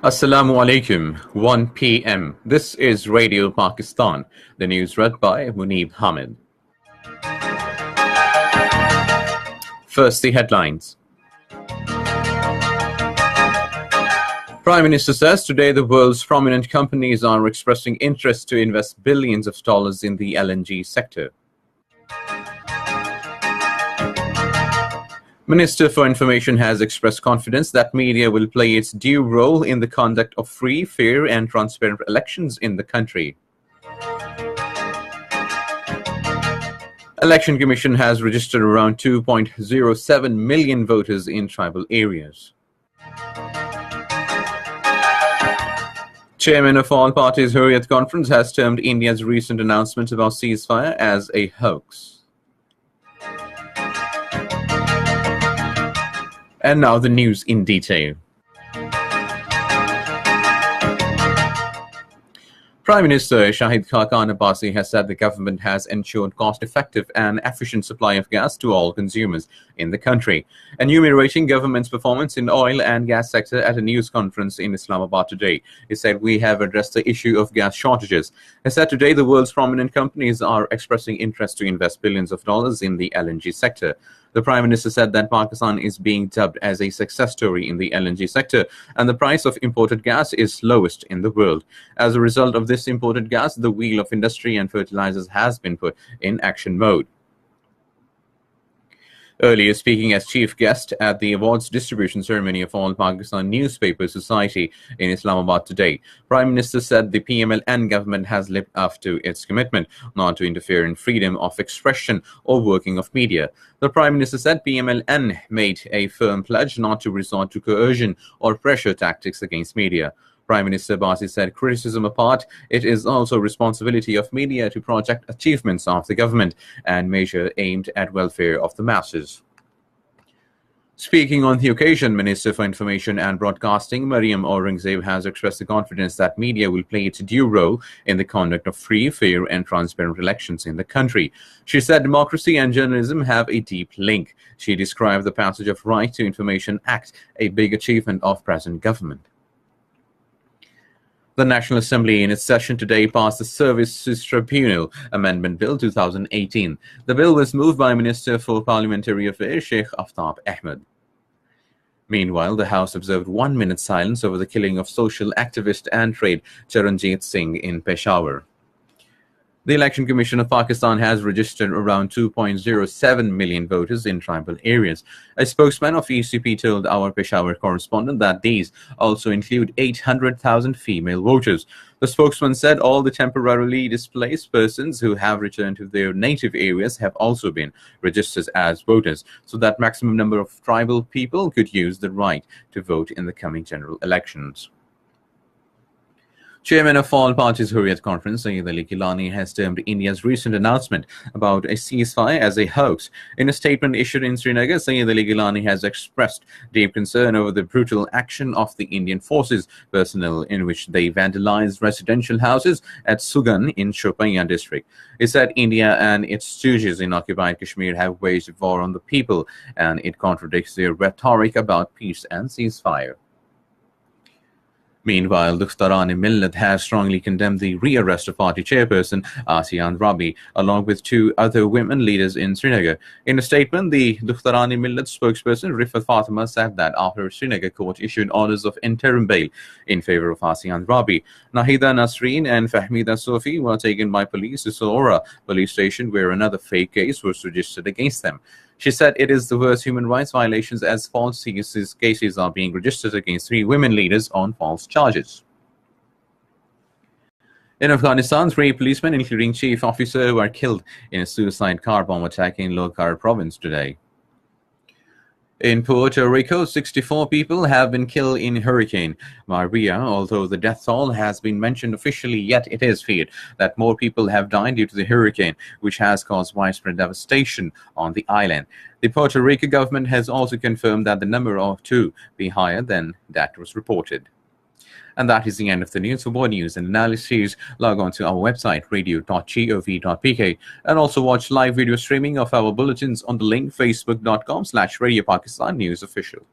Assalamu alaikum, 1 p.m. This is Radio Pakistan. The news read by Munib Hamid. First, the headlines. Prime Minister says today the world's prominent companies are expressing interest to invest billions of dollars in the LNG sector. Minister for Information has expressed confidence that media will play its due role in the conduct of free, fair and transparent elections in the country. Election Commission has registered around 2.07 million voters in tribal areas. Chairman of All Parties Hurriyat Conference has termed India's recent announcement about ceasefire as a hoax. And now the news in detail. Prime Minister Shahid Khaqan Abbasi has said the government has ensured cost-effective and efficient supply of gas to all consumers in the country. Enumerating government's performance in oil and gas sector at a news conference in Islamabad today, he said we have addressed the issue of gas shortages. He said today the world's prominent companies are expressing interest to invest billions of dollars in the LNG sector. The Prime Minister said that Pakistan is being dubbed as a success story in the LNG sector and the price of imported gas is lowest in the world. As a result of this imported gas, the wheel of industry and fertilizers has been put in action mode. Earlier, speaking as chief guest at the awards distribution ceremony of All Pakistan Newspaper Society in Islamabad today, Prime Minister said the PMLN government has lived up to its commitment not to interfere in freedom of expression or working of media. The Prime Minister said PMLN made a firm pledge not to resort to coercion or pressure tactics against media. Prime Minister Abbasi said, criticism apart, it is also responsibility of media to project achievements of the government and measure aimed at welfare of the masses. Speaking on the occasion, Minister for Information and Broadcasting Mariam Aurangzeb has expressed the confidence that media will play its due role in the conduct of free, fair and transparent elections in the country. She said democracy and journalism have a deep link. She described the passage of Right to Information Act a big achievement of present government. The National Assembly in its session today passed the Services Tribunal Amendment Bill 2018. The bill was moved by Minister for Parliamentary Affairs Sheikh Aftab Ahmed. Meanwhile, the House observed 1 minute silence over the killing of social activist and trade Charanjit Singh in Peshawar. The Election Commission of Pakistan has registered around 2.07 million voters in tribal areas. A spokesman of ECP told our Peshawar correspondent that these also include 800,000 female voters. The spokesman said all the temporarily displaced persons who have returned to their native areas have also been registered as voters, so that maximum number of tribal people could use the right to vote in the coming general elections. Chairman of All Parties Hurriyat Conference, Sayyid Ali Gilani, has termed India's recent announcement about a ceasefire as a hoax. In a statement issued in Srinagar, Sayyid Ali Gilani has expressed deep concern over the brutal action of the Indian forces personnel in which they vandalized residential houses at Sugan in Shopian district. He said India and its stooges in occupied Kashmir have waged war on the people and it contradicts their rhetoric about peace and ceasefire. Meanwhile, Dukhtaran-e-Millat has strongly condemned the rearrest of party chairperson Asian Rabi, along with two other women leaders in Srinagar. In a statement, the Dukhtaran-e-Millat spokesperson Rifat Fatima said that after Srinagar court issued orders of interim bail in favor of Asian Rabi, Nahida Nasreen and Fahmida Sofi were taken by police to Sohora police station, where another fake case was registered against them. She said it is the worst human rights violations as false cases are being registered against three women leaders on false charges. In Afghanistan, 3 policemen, including chief officer, were killed in a suicide car bomb attack in Logar province today. In Puerto Rico, 64 people have been killed in Hurricane Maria. Although the death toll has been mentioned officially, yet it is feared that more people have died due to the hurricane, which has caused widespread devastation on the island. The Puerto Rico government has also confirmed that the number of 2 be higher than that was reported. And that is the end of the news. For more news and analyses, log on to our website, radio.gov.pk, and also watch live video streaming of our bulletins on the link facebook.com/Radio Pakistan News Official.